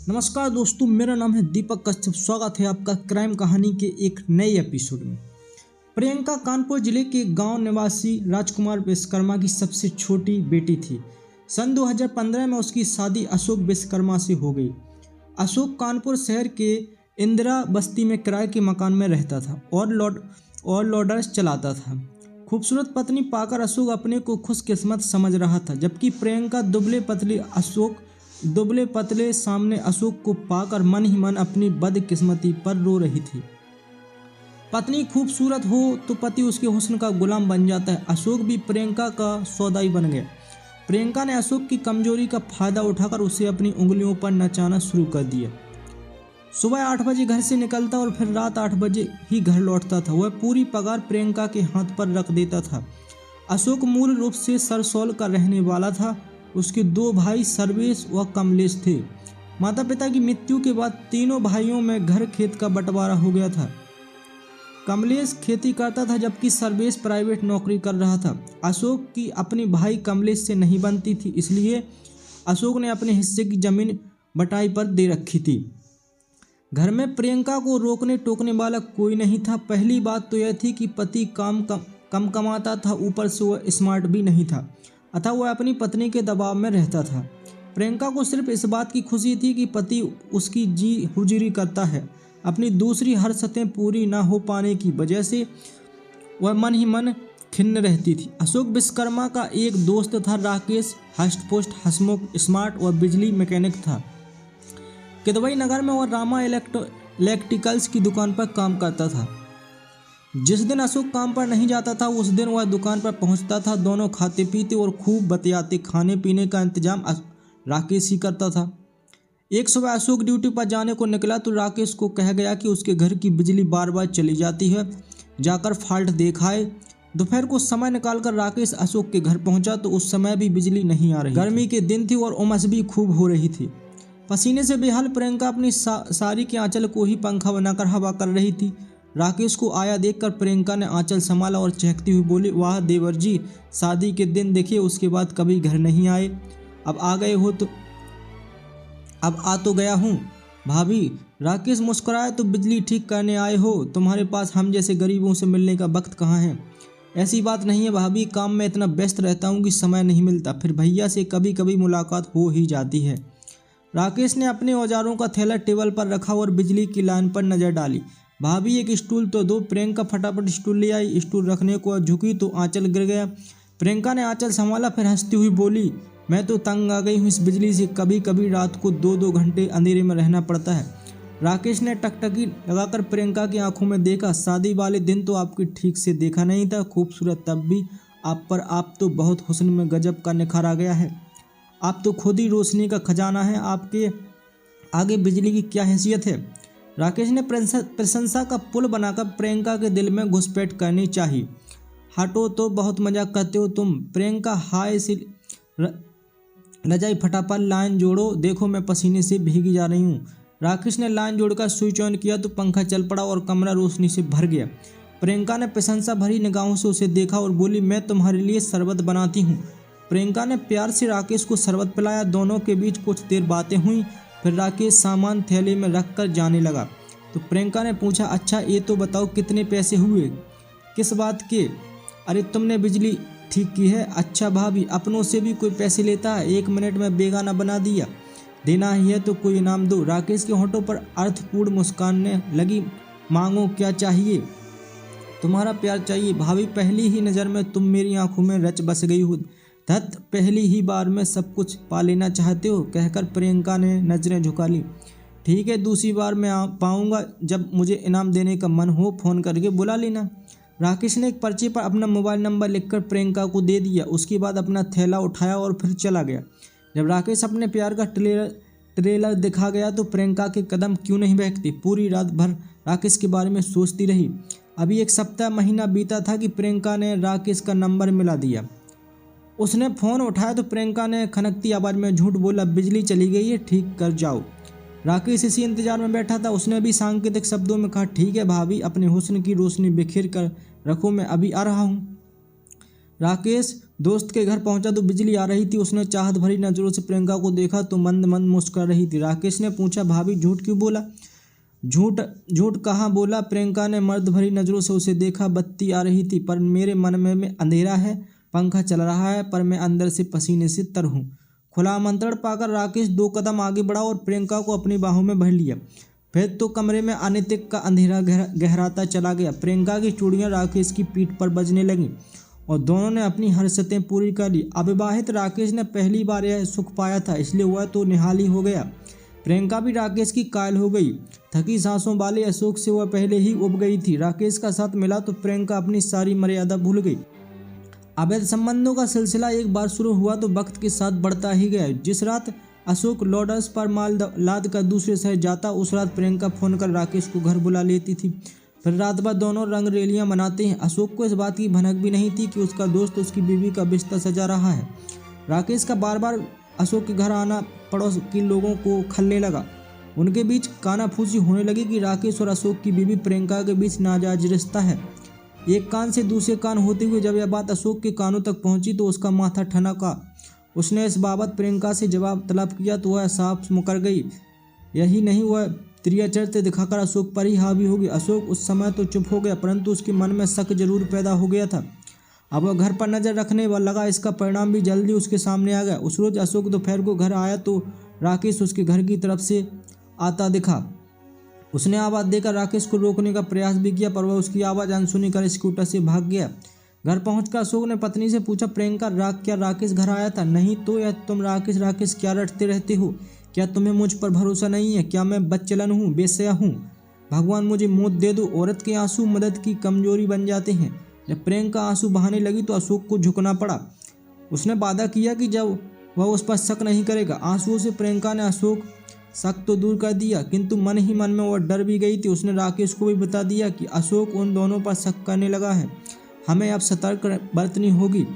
नमस्कार दोस्तों, मेरा नाम है दीपक कश्यप। स्वागत है आपका क्राइम कहानी के एक नए एपिसोड में। प्रियंका कानपुर जिले के गांव निवासी राजकुमार विश्वकर्मा की सबसे छोटी बेटी थी। सन 2015 में उसकी शादी अशोक विश्वकर्मा से हो गई। अशोक कानपुर शहर के इंदिरा बस्ती में किराए के मकान में रहता था और लॉडर्स चलाता था। खूबसूरत पत्नी पाकर अशोक अपने को खुशकिस्मत समझ रहा था, जबकि प्रियंका दुबले पतले सामने अशोक को पाकर मन ही मन अपनी बदकिस्मती पर रो रही थी। पत्नी खूबसूरत हो तो पति उसके हुस्न का गुलाम बन जाता है। अशोक भी प्रियंका का सौदाई बन गया। प्रियंका ने अशोक की कमजोरी का फायदा उठाकर उसे अपनी उंगलियों पर नचाना शुरू कर दिया। सुबह 8 बजे घर से निकलता और फिर रात 8 बजे ही घर लौटता था। वह पूरी पगार प्रियंका के हाथ पर रख देता था। अशोक मूल रूप से सरसौल का रहने वाला था। उसके 2 भाई सर्वेश व कमलेश थे। माता पिता की मृत्यु के बाद तीनों भाइयों में घर खेत का बंटवारा हो गया था। कमलेश खेती करता था जबकि सर्वेश प्राइवेट नौकरी कर रहा था। अशोक की अपनी भाई कमलेश से नहीं बनती थी, इसलिए अशोक ने अपने हिस्से की जमीन बटाई पर दे रखी थी। घर में प्रियंका को रोकने टोकने वाला कोई नहीं था। पहली बात तो यह थी कि पति कम कमाता था, ऊपर से वह स्मार्ट भी नहीं था, अतः वह अपनी पत्नी के दबाव में रहता था। प्रियंका को सिर्फ इस बात की खुशी थी कि पति उसकी जी हुजूरी करता है। अपनी दूसरी हर्षतें पूरी न हो पाने की वजह से वह मन ही मन खिन्न रहती थी। अशोक विश्वकर्मा का एक दोस्त था राकेश, हष्टपुष्ट, हंसमुख, स्मार्ट और बिजली मैकेनिक था। किदवई नगर में वह रामा इलेक्ट्रिकल्स की दुकान पर काम करता था। जिस दिन अशोक काम पर नहीं जाता था उस दिन वह दुकान पर पहुंचता था। दोनों खाते पीते और खूब बतियाते। खाने पीने का इंतजाम राकेश ही करता था। एक सुबह अशोक ड्यूटी पर जाने को निकला तो राकेश को कहा गया कि उसके घर की बिजली बार बार चली जाती है, जाकर फॉल्ट देखाए। दोपहर को समय निकालकर राकेश अशोक के घर पहुंचा तो उस समय भी बिजली नहीं आ रही। गर्मी के दिन थी और उमस भी खूब हो रही थी। पसीने से बेहाल प्रियंका अपनी साड़ी के आंचल को ही पंखा बनाकर हवा कर रही थी। राकेश को आया देखकर प्रियंका ने आंचल संभाला और चहकती हुई बोली, वाह देवर जी, शादी के दिन देखिए, उसके बाद कभी घर नहीं आए, अब आ गए हो तो अब आ तो गया हूँ भाभी। राकेश मुस्कुराए, तो बिजली ठीक करने आए हो? तुम्हारे पास हम जैसे गरीबों से मिलने का वक्त कहाँ है? ऐसी बात नहीं है भाभी, काम में इतना व्यस्त रहता हूँ कि समय नहीं मिलता, फिर भैया से कभी कभी मुलाकात हो ही जाती है। राकेश ने अपने औजारों का थैला टेबल पर रखा और बिजली की लाइन पर नजर डाली। भाभी एक स्टूल तो दो। प्रियंका फटाफट स्टूल ले आई। स्टूल रखने को झुकी तो आंचल गिर गया। प्रियंका ने आंचल संभाला, फिर हंसती हुई बोली, मैं तो तंग आ गई हूँ इस बिजली से, कभी कभी रात को 2-2 घंटे अंधेरे में रहना पड़ता है। राकेश ने टकटकी लगाकर प्रियंका की आंखों में देखा। शादी वाले दिन तो आपकी ठीक से देखा नहीं था, खूबसूरत तब भी, आप तो बहुत हुस्न में गजब का निखार आ गया है। आप तो खुद ही रोशनी का खजाना है, आपके आगे बिजली की क्या हैसियत है। राकेश ने प्रशंसा का पुल बनाकर प्रियंका के दिल में घुसपैठ करनी चाहिए। हटो तो, बहुत मजाक करते हो तुम। प्रियंका हाय से लजाई, फटाफट लाइन जोड़ो, देखो मैं पसीने से भीगी जा रही हूँ। राकेश ने लाइन जोड़कर स्विच ऑन किया तो पंखा चल पड़ा और कमरा रोशनी से भर गया। प्रियंका ने प्रशंसा भरी निगाहों से उसे देखा और बोली, मैं तुम्हारे लिए शरबत बनाती हूँ। प्रियंका ने प्यार से राकेश को शरबत पिलाया। दोनों के बीच कुछ देर बातें हुई, फिर राकेश सामान थैले में रखकर जाने लगा तो प्रियंका ने पूछा, अच्छा ये तो बताओ कितने पैसे हुए? किस बात के? अरे तुमने बिजली ठीक की है। अच्छा भाभी, अपनों से भी कोई पैसे लेता है? 1 मिनट में बेगाना बना दिया। देना ही है तो कोई इनाम दो। राकेश के होंठों पर अर्थपूर्ण मुस्कानने लगी। मांगो, क्या चाहिए? तुम्हारा प्यार चाहिए भाभी। पहली ही नज़र में तुम मेरी आंखों में रच बस गई हो। धत, पहली ही बार में सब कुछ पा लेना चाहते हो? कहकर प्रियंका ने नजरें झुका ली। ठीक है, दूसरी बार मैं पाऊंगा, जब मुझे इनाम देने का मन हो फ़ोन करके बुला लेना। राकेश ने एक पर्चे पर अपना मोबाइल नंबर लिखकर प्रियंका को दे दिया। उसके बाद अपना थैला उठाया और फिर चला गया। जब राकेश अपने प्यार का ट्रेलर दिखा गया तो प्रियंका के कदम क्यों नहीं बहकते। पूरी रात भर राकेश के बारे में सोचती रही। अभी 1 सप्ताह महीना बीता था कि प्रियंका ने राकेश का नंबर मिला दिया। उसने फ़ोन उठाया तो प्रियंका ने खनकती आवाज़ में झूठ बोला, बिजली चली गई है, ठीक कर जाओ। राकेश इसी इंतजार में बैठा था। उसने भी सांकेतिक शब्दों में कहा, ठीक है भाभी, अपने हुस्न की रोशनी बिखेर कर रखो, मैं अभी आ रहा हूँ। राकेश दोस्त के घर पहुंचा तो बिजली आ रही थी। उसने चाहत भरी नजरों से प्रियंका को देखा तो मंद मंद मुस्कुरा रही थी। राकेश ने पूछा, भाभी झूठ क्यों बोला? झूठ झूठ कहाँ बोला? प्रियंका ने मर्द भरी नजरों से उसे देखा। बत्ती आ रही थी पर मेरे मन में अंधेरा है, पंखा चल रहा है पर मैं अंदर से पसीने से तर हूँ। खुला आमंत्रण पाकर राकेश 2 कदम आगे बढ़ा और प्रियंका को अपनी बाहों में भर लिया। फिर तो कमरे में अनितिक का अंधेरा गहराता चला गया। प्रियंका की चूड़ियां राकेश की पीठ पर बजने लगीं और दोनों ने अपनी हरकतें पूरी कर ली। अविवाहित राकेश ने पहली बार यह सुख पाया था, इसलिए वह तो निहाली हो गया। प्रियंका भी राकेश की कायल हो गई। थकी सांसों वाले अशोक से वह पहले ही उब गई थी। राकेश का साथ मिला तो प्रियंका अपनी सारी मर्यादा भूल गई। अवैध संबंधों का सिलसिला एक बार शुरू हुआ तो वक्त के साथ बढ़ता ही गया। जिस रात अशोक लोडर्स पर माल लाद कर दूसरे शहर जाता, उस रात प्रियंका फोन कर राकेश को घर बुला लेती थी। फिर रात भर दोनों रंग रेलियां मनाते हैं। अशोक को इस बात की भनक भी नहीं थी कि उसका दोस्त उसकी बीवी का बिस्तर सजा रहा है। राकेश का बार बार अशोक के घर आना पड़ोस के लोगों को खलने लगा। उनके बीच कानाफूसी होने लगी कि राकेश और अशोक की बीवी प्रियंका के बीच नाजायज रिश्ता है। एक कान से दूसरे कान होते हुए जब यह बात अशोक के कानों तक पहुंची तो उसका माथा ठनका। उसने इस बाबत प्रियंका से जवाब तलब किया तो वह साफ मुकर गई। यही नहीं, वह त्रिया चरित्र दिखाकर अशोक पर ही हावी हो गई। अशोक उस समय तो चुप हो गया परंतु उसके मन में शक जरूर पैदा हो गया था। अब वह घर पर नजर रखने लगा। इसका परिणाम भी जल्दी उसके सामने आ गया। उस रोज अशोक दोपहर को घर आया तो राकेश उसके घर की तरफ से आता दिखा। उसने आवाज़ देकर राकेश को रोकने का प्रयास भी किया पर वह उसकी आवाज़ अनसुनी कर स्कूटर से भाग गया। घर पहुंचकर अशोक ने पत्नी से पूछा, प्रियंका क्या राकेश घर आया था? नहीं तो यह तुम राकेश राकेश क्या रटते रहते हो? क्या तुम्हें मुझ पर भरोसा नहीं है? क्या मैं बदचलन हूँ, बेसया हूँ? भगवान मुझे मौत दे दो। औरत के आंसू मदद की कमजोरी बन जाते हैं। जब प्रियंका आंसू बहाने लगी तो अशोक को झुकना पड़ा। उसने वादा किया कि जब वह उस पर शक नहीं करेगा। आंसुओं से प्रियंका ने अशोक शक तो दूर कर दिया किंतु मन ही मन में वह डर भी गई थी। उसने राकेश को भी बता दिया कि अशोक उन दोनों पर शक करने लगा है, हमें अब सतर्क बरतनी होगी।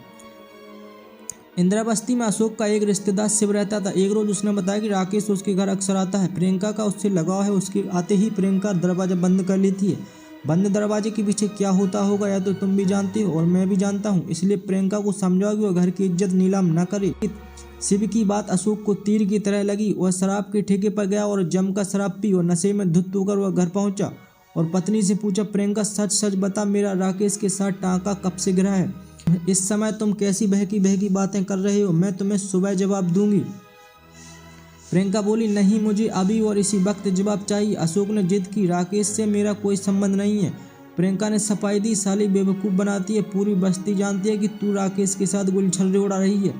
इंदिराबस्ती में अशोक का एक रिश्तेदार शिव रहता था। एक रोज उसने बताया कि राकेश उसके घर अक्सर आता है। प्रियंका का उससे लगाव है। उसके आते ही प्रियंका दरवाजा बंद कर लेती है। बंद दरवाजे के पीछे क्या होता होगा या तो तुम भी जानती हो और मैं भी जानता हूँ, इसलिए प्रियंका को समझाओ कि वह घर की इज्जत नीलाम न करे। शिव की बात अशोक को तीर की तरह लगी। वह शराब के ठेके पर गया और जमकर शराब पी और नशे में धुत होकर वह घर पहुंचा और पत्नी से पूछा, प्रियंका सच सच बता, मेरा राकेश के साथ टांका कब से गिरा है? इस समय तुम कैसी बहकी बहकी बातें कर रहे हो? मैं तुम्हें सुबह जवाब दूंगी। प्रियंका बोली, नहीं, मुझे अभी और इसी वक्त जवाब चाहिए। अशोक ने जिद की, राकेश से मेरा कोई संबंध नहीं है। प्रियंका ने सफाई दी, साली बेवकूफ़ बनाती है। पूरी बस्ती जानती है कि तू राकेश के साथ गुलछर्रे उड़ा रही है।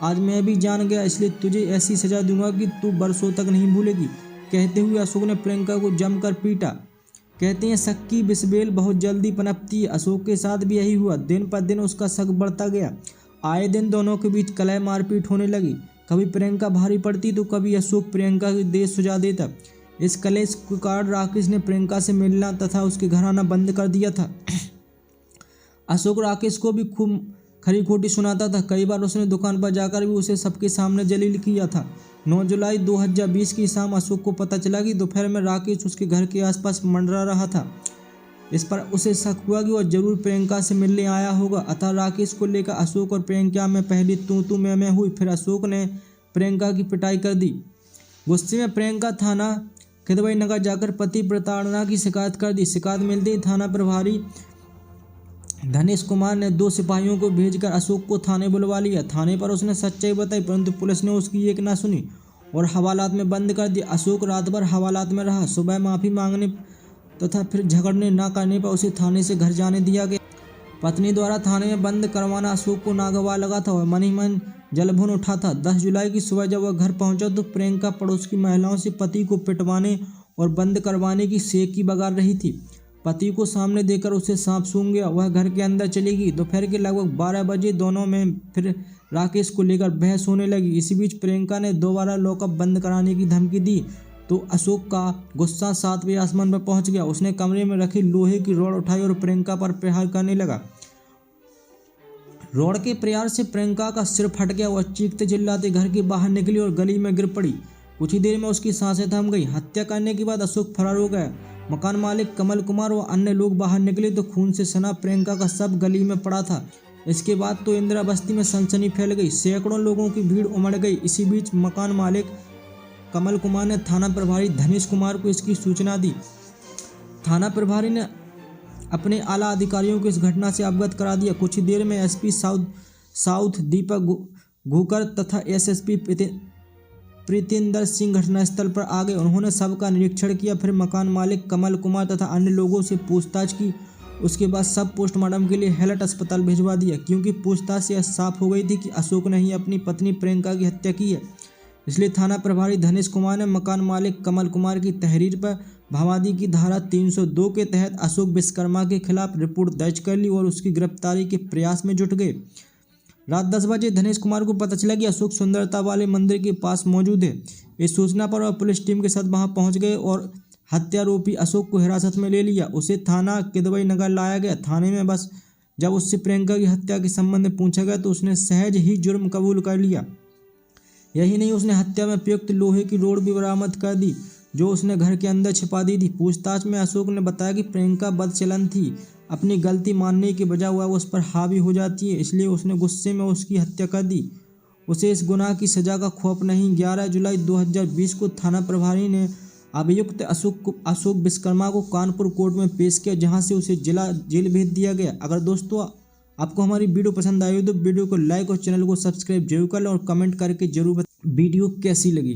आज मैं भी जान गया, इसलिए तुझे ऐसी सजा दूंगा कि तू बरसों तक नहीं भूलेगी। कहते हुए अशोक ने प्रियंका को जमकर पीटा। कहते हैं शक की बिस्बेल बहुत जल्दी पनपती है। अशोक के साथ भी यही हुआ। दिन पर दिन उसका शक बढ़ता गया। आए दिन दोनों के बीच कलह मारपीट होने लगी। कभी प्रियंका भारी पड़ती तो कभी अशोक प्रियंका की देह सुझा देता। इस कलेश के कारण राकेश ने प्रियंका से मिलना तथा उसके घर आना बंद कर दिया था। अशोक राकेश को भी खूब खरी खोटी सुनाता था। कई बार उसने दुकान पर जाकर भी उसे सबके सामने जलील किया था। 9 जुलाई 2020 की शाम अशोक को पता चला कि दोपहर में राकेश उसके घर के आसपास मंडरा रहा था। इस पर उसे शक हुआ कि वह जरूर प्रियंका से मिलने आया होगा। अतः राकेश को लेकर अशोक और प्रियंका में पहली तू मैं हुई। फिर अशोक ने प्रियंका की पिटाई कर दी। गुस्से में प्रियंका थाना खिदवई नगर जाकर पति प्रताड़ना की शिकायत कर दी। शिकायत मिलते ही थाना प्रभारी धनेश कुमार ने 2 सिपाहियों को भेजकर अशोक को थाने बुलवा लिया। थाने पर उसने सच्चाई बताई परंतु पुलिस ने उसकी एक ना सुनी और हवालात में बंद कर दिया। अशोक रात भर हवालात में रहा। सुबह माफ़ी मांगने तथा फिर झगड़ने ना करने पर उसे थाने से घर जाने दिया गया। पत्नी द्वारा थाने में बंद करवाना अशोक को नागवार लगा था। वह मन ही मन जलभुन उठा था। 10 जुलाई की सुबह जब वह घर पहुंचा तो प्रियंका पड़ोस की महिलाओं से पति को पिटवाने और बंद करवाने की सेकी बगार रही थी। पति को सामने देकर उसे सांप सूंघ गया। वह घर के अंदर चली गई। दोपहर के लगभग 12 बजे दोनों में फिर राकेश को लेकर बहस होने लगी। इसी बीच प्रियंका ने दोबारा लॉकअप बंद कराने की धमकी दी तो अशोक का गुस्सा 7वें आसमान पर पहुंच गया। उसने कमरे में रखी लोहे की रॉड उठाई और प्रियंका पर प्रहार करने लगा। रॉड के प्रहार से प्रियंका का सिर फट गया। वह चीखते चिल्लाते घर के बाहर निकली और गली में गिर पड़ी। कुछ ही देर में उसकी सांसें थम गई। हत्या करने के बाद अशोक फरार हो गया। मकान मालिक कमल कुमार व अन्य लोग बाहर निकले तो खून से सना प्रियंका का शव गली में पड़ा था। इसके बाद तो इंदिरा बस्ती में सनसनी फैल गई, सैकड़ों लोगों की भीड़ उमड़ गई। इसी बीच मकान मालिक कमल कुमार ने थाना प्रभारी धनेश कुमार को इसकी सूचना दी। थाना प्रभारी ने अपने आला अधिकारियों को इस घटना से अवगत करा दिया। कुछ ही देर में एसपी साउथ दीपक घूकर तथा एसएसपी प्रीतिंदर सिंह घटनास्थल पर आ गए। उन्होंने सबका निरीक्षण किया, फिर मकान मालिक कमल कुमार तथा अन्य लोगों से पूछताछ की। उसके बाद सब पोस्टमार्टम के लिए हेलट अस्पताल भिजवा दिया, क्योंकि पूछताछ से साफ हो गई थी कि अशोक ने ही अपनी पत्नी प्रियंका की हत्या की है। इसलिए थाना प्रभारी धनेश कुमार ने मकान मालिक कमल कुमार की तहरीर पर भावादी की धारा 302 के तहत अशोक विश्वकर्मा के खिलाफ रिपोर्ट दर्ज कर ली और उसकी गिरफ्तारी के प्रयास में जुट गए। रात 10 बजे धनेश कुमार को पता चला कि अशोक सुंदरता वाले मंदिर के पास मौजूद है। इस सूचना पर वह पुलिस टीम के साथ वहां पहुंच गए और हत्यारोपी अशोक को हिरासत में ले लिया। उसे थाना किदवई नगर लाया गया। थाने में बस जब उससे प्रियंका की हत्या के संबंध में पूछा गया तो उसने सहज ही जुर्म कबूल कर लिया। यही नहीं, उसने हत्या में प्रयुक्त लोहे की रोड भी बरामद कर दी, जो उसने घर के अंदर छिपा दी थी। पूछताछ में अशोक ने बताया कि प्रियंका बदचलन थी, अपनी गलती मानने के बजाय वह उस पर हावी हो जाती है, इसलिए उसने गुस्से में उसकी हत्या कर दी। उसे इस गुनाह की सजा का खौफ नहीं। 11 जुलाई 2020 को थाना प्रभारी ने अभियुक्त अशोक विश्वकर्मा को कानपुर कोर्ट में पेश किया, जहां से उसे जिला जेल भेज दिया गया। अगर दोस्तों आपको हमारी वीडियो पसंद आई हो तो वीडियो को लाइक और चैनल को सब्सक्राइब जरूर कर लें और कमेंट करके जरूर बताएं वीडियो कैसी लगी।